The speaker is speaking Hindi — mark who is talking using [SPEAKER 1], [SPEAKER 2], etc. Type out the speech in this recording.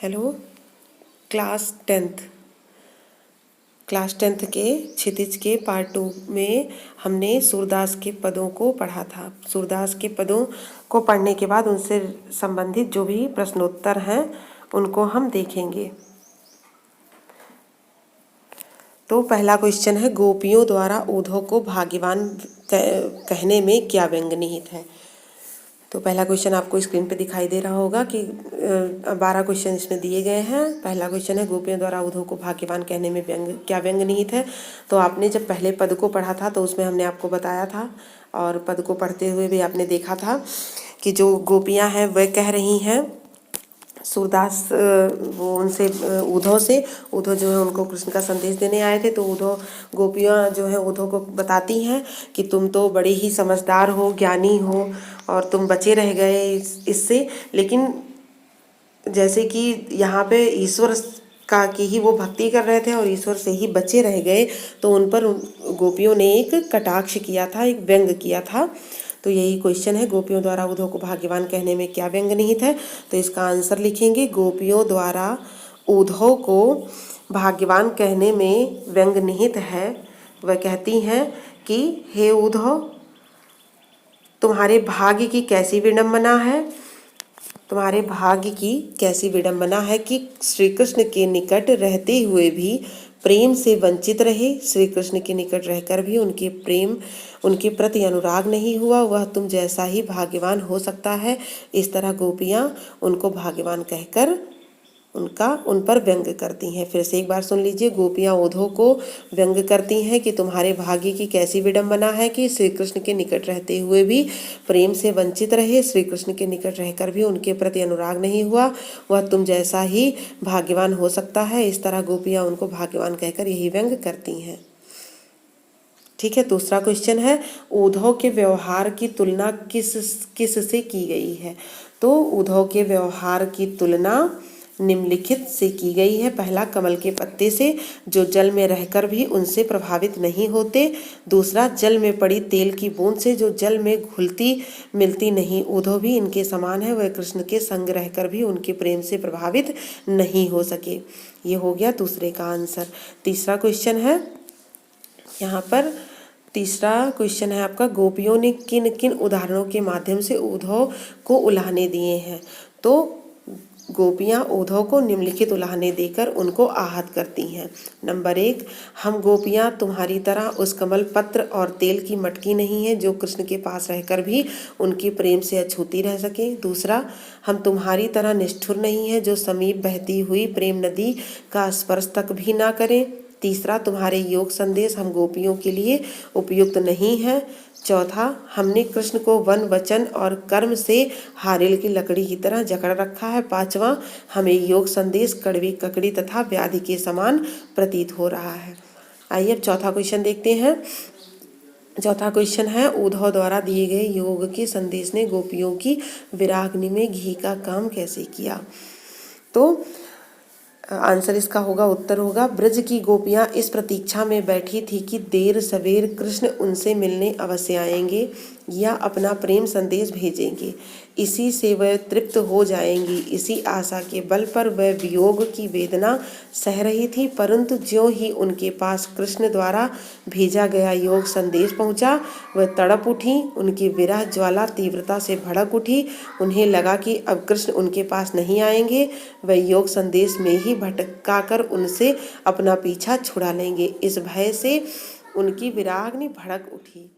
[SPEAKER 1] हेलो। क्लास टेंथ के क्षितिज के पार्ट 2 में हमने सूरदास के पदों को पढ़ा था। सूरदास के पदों को पढ़ने के बाद उनसे संबंधित जो भी प्रश्नोत्तर हैं उनको हम देखेंगे। तो पहला क्वेश्चन है, गोपियों द्वारा उद्धव को भाग्यवान कहने में क्या व्यंग निहित है। तो पहला क्वेश्चन आपको स्क्रीन पे दिखाई दे रहा होगा कि 12 क्वेश्चन इसमें दिए गए हैं। पहला क्वेश्चन है, गोपियों द्वारा उद्धव को भाग्यवान कहने में क्या व्यंग निहित है। तो आपने जब पहले पद को पढ़ा था तो उसमें हमने आपको बताया था और पद को पढ़ते हुए भी आपने देखा था कि जो गोपियाँ हैं वह कह रही हैं सूरदास वो उनसे उद्धव जो है उनको कृष्ण का संदेश देने आए थे। तो उद्धव गोपियाँ जो है उद्धव को बताती हैं कि तुम तो बड़े ही समझदार हो, ज्ञानी हो और तुम बचे रह गए इससे। लेकिन जैसे कि यहाँ पे ईश्वर का की ही वो भक्ति कर रहे थे और ईश्वर से ही बचे रह गए, तो उन पर गोपियों ने एक कटाक्ष किया था, एक व्यंग किया था। तो यही क्वेश्चन है, गोपियों द्वारा उद्धव को भाग्यवान कहने में क्या व्यंग निहित है। तो इसका आंसर लिखेंगे, गोपियों द्वारा उद्धव को भाग्यवान कहने में व्यंग निहित है। वह कहती हैं कि हे उद्धव, तुम्हारे भाग्य की कैसी विडंबना है, तुम्हारे भाग्य की कैसी विडंबना है कि श्री कृष्ण के निकट रहते हुए भी प्रेम से वंचित रहे, श्री कृष्ण के निकट रहकर भी उनके प्रति अनुराग नहीं हुआ। वह तुम जैसा ही भाग्यवान हो सकता है। इस तरह गोपियाँ उनको भाग्यवान कहकर उन पर व्यंग करती हैं। फिर से एक बार सुन लीजिए, गोपियाँ उद्धव को व्यंग करती हैं कि तुम्हारे भाग्य की कैसी विडंबना है कि श्री कृष्ण के निकट रहते हुए भी प्रेम से वंचित रहे, श्री कृष्ण के निकट रहकर भी उनके प्रति अनुराग नहीं हुआ। वह तुम जैसा ही भाग्यवान हो सकता है। इस तरह गोपियाँ उनको भाग्यवान कहकर यही व्यंग करती हैं। ठीक है। दूसरा क्वेश्चन है, उद्धव के व्यवहार की तुलना किस से की गई है। तो उद्धव के व्यवहार की तुलना निम्नलिखित से की गई है। पहला, कमल के पत्ते से जो जल में रहकर भी उनसे प्रभावित नहीं होते। दूसरा, जल में पड़ी तेल की बूंद से जो जल में घुलती मिलती नहीं। उद्धव भी इनके समान है, वह कृष्ण के संग रहकर भी उनके प्रेम से प्रभावित नहीं हो सके। ये हो गया दूसरे का आंसर। तीसरा क्वेश्चन है, यहाँ पर तीसरा क्वेश्चन है आपका, गोपियों ने किन किन उदाहरणों के माध्यम से उद्धव को उलाहने दिए हैं। तो गोपियाँ उद्धव को निम्नलिखित उलाहने देकर उनको आहत करती हैं। नंबर 1, हम गोपियाँ तुम्हारी तरह उस कमल पत्र और तेल की मटकी नहीं है जो कृष्ण के पास रहकर भी उनके प्रेम से अछूती रह सके। दूसरा, हम तुम्हारी तरह निष्ठुर नहीं है जो समीप बहती हुई प्रेम नदी का स्पर्श तक भी ना करें। तीसरा, तुम्हारे योग संदेश हम गोपियों के लिए उपयुक्त नहीं है। चौथा, हमने कृष्ण को वन वचन और कर्म से हारेल की लकड़ी की तरह जकड़ रखा है। पांचवा, हमें योग संदेश कड़वी ककड़ी तथा व्याधि के समान प्रतीत हो रहा है। आइए अब चौथा क्वेश्चन देखते हैं। चौथा क्वेश्चन है, उद्धव द्वारा दिए गए योग के संदेश ने गोपियों की विराग्नि में घी का काम कैसे किया। तो आंसर इसका होगा, उत्तर होगा, ब्रज की गोपियाँ इस प्रतीक्षा में बैठी थी कि देर सवेर कृष्ण उनसे मिलने अवश्य आएंगे या अपना प्रेम संदेश भेजेंगे। इसी से वह तृप्त हो जाएंगी। इसी आशा के बल पर वह वियोग की वेदना सह रही थी। परंतु ज्यों ही उनके पास कृष्ण द्वारा भेजा गया योग संदेश पहुंचा, वह तड़प उठी। उनकी विरह ज्वाला तीव्रता से भड़क उठी। उन्हें लगा कि अब कृष्ण उनके पास नहीं आएंगे, वह योग संदेश में ही भटका कर उनसे अपना पीछा छुड़ा लेंगे। इस भय से उनकी विराग्नि भड़क उठी।